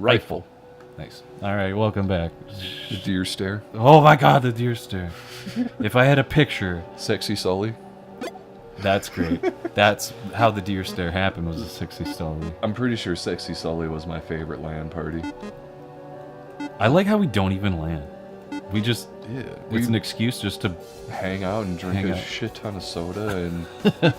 Rifle. Nice. All right, welcome back. The deer stare. Oh my God, the deer stare. If I had a picture, Sexy Sully. that's great. That's how the deer stare happened. Was a sexy story. I'm pretty sure Sexy Sully was my favorite LAN party. I like how we don't even land. We just. Yeah, It's an excuse just to. hang out and drink Hang a out. shit ton of soda and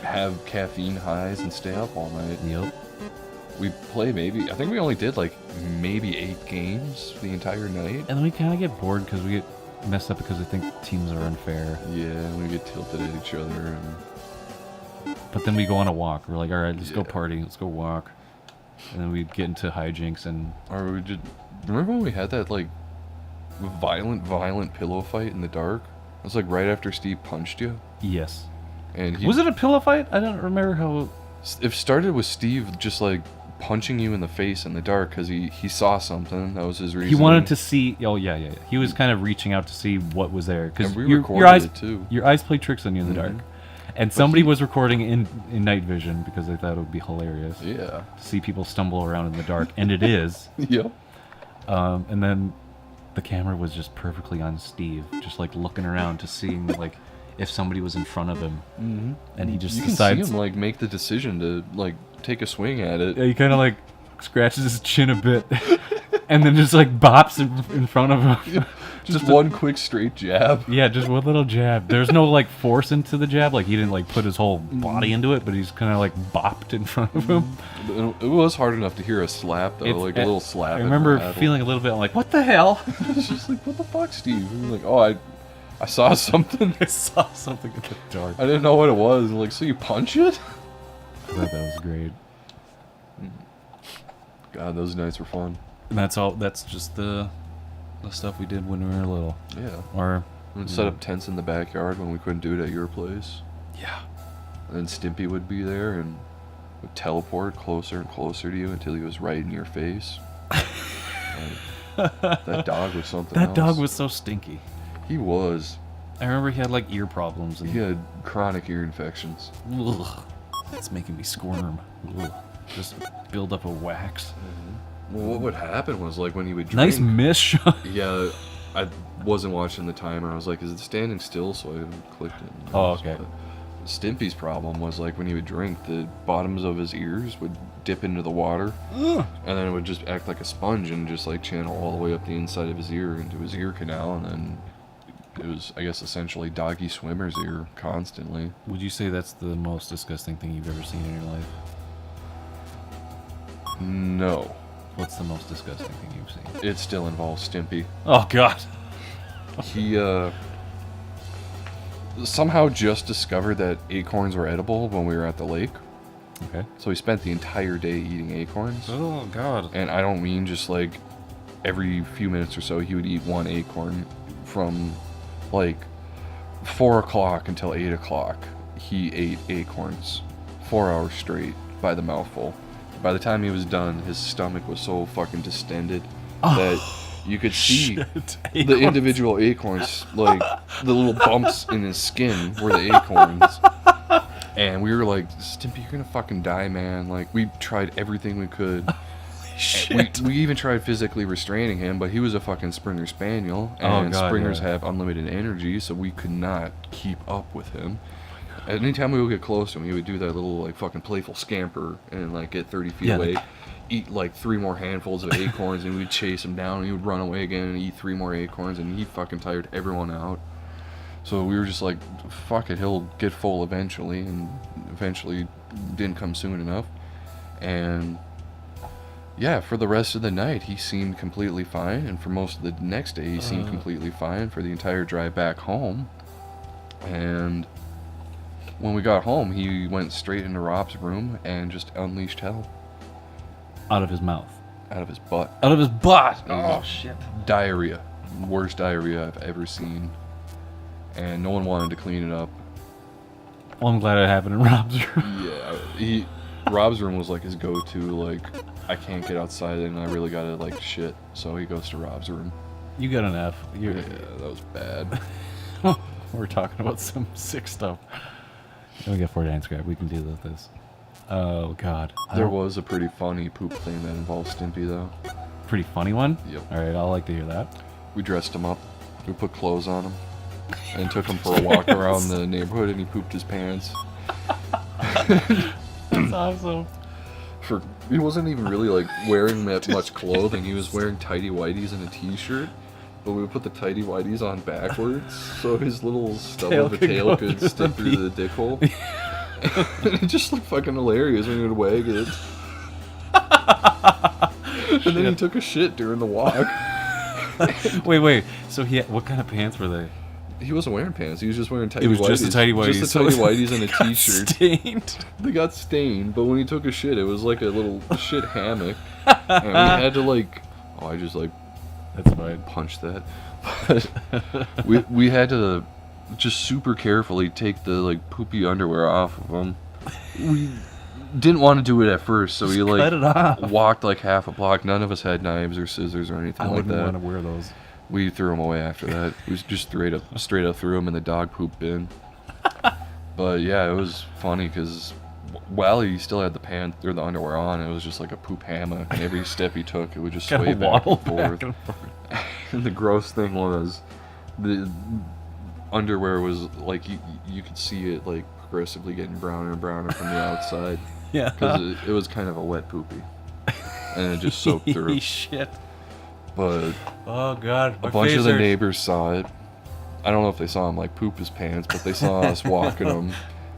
have caffeine highs and stay up all night. Yep. We play I think we only did like maybe 8 games the entire night. And then we kind of get bored because we get messed up because I think teams are unfair. Yeah, we get tilted at each other and But then we go on a walk. We're like, all right, let's go Yeah. party. Let's go walk. And then we get into hijinks and. or we did. Remember when we had that like violent pillow fight in the dark? It was like right after Steve punched you, Yes. and Was it a pillow fight? I don't remember how. It started with Steve just like punching you in the face in the dark because he saw something. That was his reason. He wanted to see. Oh yeah, yeah, yeah. He was kind of reaching out to see what was there because And we your recorded eyes, it too. your eyes play tricks on you in the dark. And somebody was recording in night vision because they thought it would be hilarious Yeah. to see people stumble around in the dark, and it is. Yep. And then the camera was just perfectly on Steve, just like looking around to seeing like if somebody was in front of him, and he just You can decides. see him like make the decision to like take a swing at it. Yeah, he kind of like scratches his chin a bit, and then just like bops in front of him. Just one quick straight jab. Yeah, just one little jab. There's no like force into the jab. Like he didn't like put his whole body into it, but he's kind of like bopped in front of him. It was hard enough to hear a slap though, It's- like a little slap. I and remember rattle. feeling a little bit like, what the hell? It's just like, what the fuck, Steve? And we're like, oh, I saw something. I saw something in the dark. I didn't know what it was. And like, so you punch it? I thought that was great. God, those nights were fun. And that's all. That's just the stuff we did when we were little. Yeah. Or We'd set up tents in the backyard when we couldn't do it at your place. yeah. And then Stimpy would be there and would teleport closer and closer to you until he was right in your face. That dog was something That else. dog was so stinky. He was. I remember he had like ear problems. And He had chronic ear infections. ugh, that's making me squirm. Ugh. Just build up a wax. Well, what would happen was like when he would drink. Nice miss, Sean. Yeah, I wasn't watching the timer. I was like, is it standing still? So I clicked it. Oh, okay. But Stimpy's problem was like when he would drink, the bottoms of his ears would dip into the water, and then it would just act like a sponge and just like channel all the way up the inside of his ear into his ear canal, and then it was, I guess, essentially doggy swimmer's ear constantly. Would you say that's the most disgusting thing you've ever seen in your life? No, What's the most disgusting thing you've seen? it still involves Stimpy. Oh God. He somehow just discovered that acorns were edible when we were at the lake. Okay. So he spent the entire day eating acorns. Oh God. And I don't mean just like every few minutes or so he would eat one acorn. From like 4 o'clock until 8 o'clock. He ate acorns 4 hours straight by the mouthful. By the time he was done, his stomach was so fucking distended that you could see the individual acorns, like the little bumps in his skin were the acorns. And we were like, Stimpy, you're gonna fucking die, man. Like, we tried everything we could. We even tried physically restraining him, but he was a fucking Springer Spaniel. And God, Springers yeah. have unlimited energy, so we could not keep up with him. Anytime we would get close to him, he would do that little, like, fucking playful scamper and, like, get 30 feet Yeah. away, eat, like, 3 more handfuls of acorns, and we'd chase him down, and he would run away again and eat 3 more acorns, and he fucking tired everyone out. So we were just like, fuck it, he'll get full eventually, and eventually didn't come soon enough. And yeah, for the rest of the night, he seemed completely fine, and for most of the next day, he seemed completely fine for the entire drive back home. And when we got home, he went straight into Rob's room and just unleashed hell. Out of his mouth. Out of his butt. Out of his butt. Oh, shit. Diarrhea. Worst diarrhea I've ever seen. And no one wanted to clean it up. Well, I'm glad it happened in Rob's room. Yeah, Rob's room was like his go-to, like, I can't get outside and I really gotta, like, shit. So he goes to Rob's room. You got an F. Yeah, that was bad. We're talking about some sick stuff. We get 49 scrap. We can deal with this. Oh God. There was a pretty funny poop thing that involved Stimpy, though. Pretty funny one. Yep. All right, I'll like to hear that. We dressed him up. We put clothes on him. And took him for a walk around the neighborhood, and he pooped his pants. That's awesome. He wasn't even really like wearing that much clothing. He was wearing tighty whities and a t-shirt. But we would put the tighty whities on backwards, so his little stub of a tail could stick through the dick hole. And it just looked fucking hilarious when he would wag it. And then he took a shit during the walk. Wait. So what kind of pants were they? He wasn't wearing pants. He was just wearing tighty whities. It was just the tighty whities. Just the tighty whities and a t-shirt. Stained. They got stained, but when he took a shit, it was like a little shit hammock. And we had to like... Oh, I just like... That's fine. Punch that. But we had to just super carefully take the like poopy underwear off of him. We didn't want to do it at first, so we like cut it off. Walked like half a block. None of us had knives or scissors or anything I like that. wouldn't want to wear those. We threw them away after that. We just straight up threw them in the dog poop bin. But yeah, it was funny because while he still had the pants or the underwear on, it was just like a poop hammock, and every step he took, it would just sway back and forth. And the gross thing was, the underwear was like you could see it like progressively getting browner and browner from the outside. Yeah, because it was kind of a wet poopy, and it just soaked through. Shit. But oh God, a bunch of the neighbors saw it. I don't know if they saw him like poop his pants, but they saw us walking him.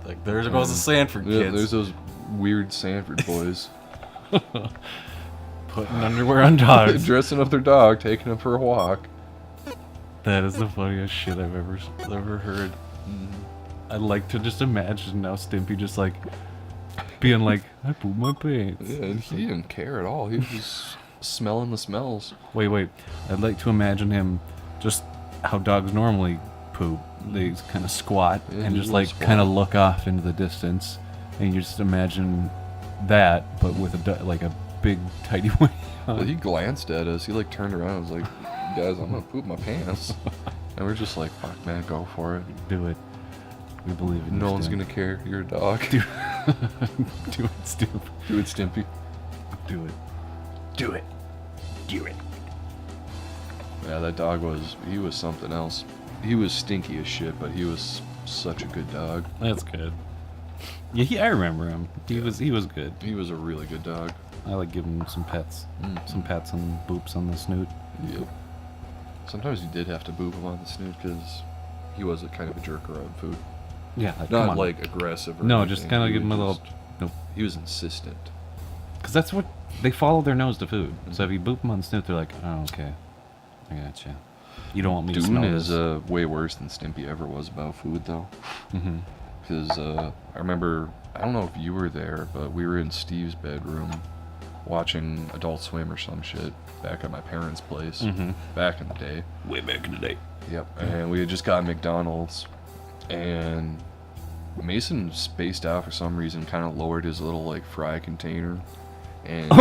Like there goes the Sanford kids. Yeah, there's those weird Sanford boys. Putting underwear on dogs. Dressing up their dog, taking him for a walk. That is the funniest shit I've ever heard. I'd like to just imagine now Stimpy just like being like, I pooped my pants. Yeah, and he didn't care at all. He was just smelling the smells. Wait. I'd like to imagine him just how dogs normally poop. They kind of squat and just like kind of look off into the distance, and you just imagine that, but with a big tidy whitey on. Well, he glanced at us. He like turned around and was like, guys, I'm gonna poop my pants. And we're just like, fuck man, go for it. Do it. We believe in you. No one's gonna care. You're a dog. Do it, Stimpy. Do it, Stimpy. Do it. Do it. Do it. Yeah, that dog was something else. He was stinky as shit, but he was such a good dog. That's good. Yeah, I remember him. He was good. He was a really good dog. I like giving him some pets. Some pats and boops on the snoot. Yep. Sometimes you did have to boop him on the snoot because he was a kind of a jerk around food. Yeah, not like aggressive or no, anything. just kind of give him a little... Nope. He was insistent. Because that's what... They follow their nose to food. So if you boop them on the snoot, they're like, oh, okay. I gotcha. You don't want me to smell Dune is this. way worse than Stimpy ever was about food, though. Mm-hmm. Because I remember, I don't know if you were there, but we were in Steve's bedroom watching Adult Swim or some shit back at my parents' place back in the day. Way back in the day. Yep. And we had just got McDonald's, and Mason spaced out for some reason, kind of lowered his little like fry container, and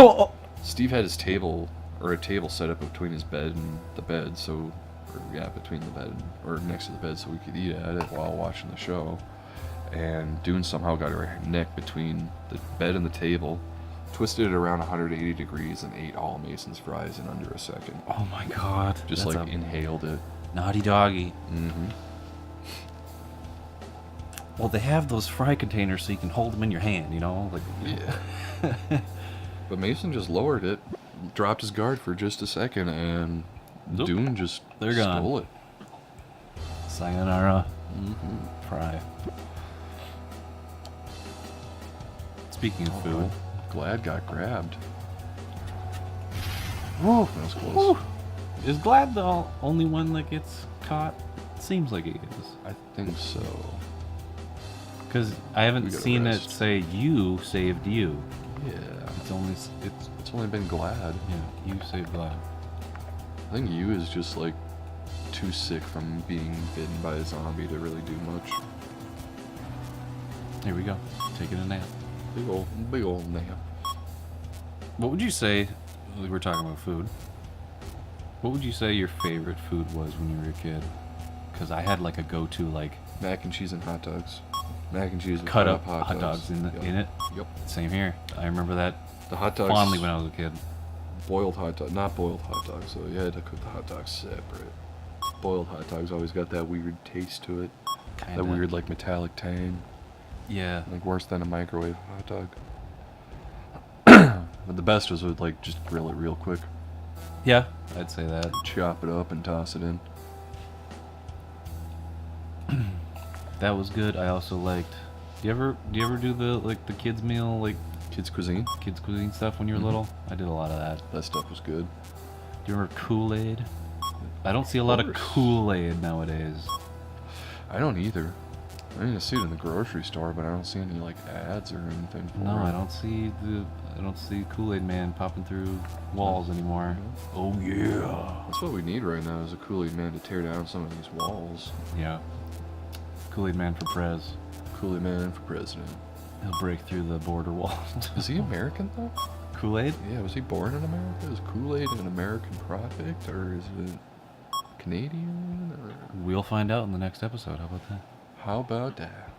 Steve had his table or a table set up between his bed and the bed, so between the bed or next to the bed, so we could eat at it while watching the show. And Dune somehow got her neck between the bed and the table, twisted it around 180 degrees, and ate all Mason's fries in under a second. Oh my God. Just That's like inhaled it. Naughty doggy. Mm-hmm. Well, they have those fry containers so you can hold them in your hand, you know? Like, Yeah. But Mason just lowered it, dropped his guard for just a second, and Dune just stole it. Sayonara. Fry. Speaking of food, Glad got grabbed. Woo. That was close. Is Glad the only one that gets caught? Seems like it is. I think so. Because I haven't seen it rest. say you saved you. Yeah. It's only been Glad. Yeah, you saved Glad. I think you is just like too sick from being bitten by a zombie to really do much. Here we go. Taking a nap. Big old nap. What would you say? We were talking about food. What would you say your favorite food was when you were a kid? Because I had like a go-to like Mac and cheese and hot dogs. Mac and cheese with cut up hot dogs in Yep. it. Yep. Same here. I remember that The hot dogs. fondly when I was a kid. Boiled hot dog, not boiled hot dogs. So you had to cook the hot dogs separate. Boiled hot dogs always got that weird taste to it. Kinda. That weird like metallic tang. Yeah. Like worse than a microwave hot dog. But the best was with like just grill it real quick. Yeah, I'd say that. Chop it up and toss it in. That was good. I also liked. Do you ever do the kids meal, like Kids cuisine. kids cuisine stuff when you were Mhm. little? I did a lot of that. That stuff was good. Do you remember Kool-Aid? I don't see a lot of course. Kool-Aid nowadays. I don't either. I mean, I see it in the grocery store, but I don't see any like ads or anything for No, it. I don't see Kool-Aid Man popping through walls anymore. Oh yeah. That's what we need right now is a Kool-Aid Man to tear down some of these walls. Yeah. Kool-Aid Man for Prez. Kool-Aid Man for president. He'll break through the border walls. Is he American though? Kool-Aid? Yeah, was he born in America? Is Kool-Aid an American product or is it Canadian? Or We'll find out in the next episode. How about that? how about that?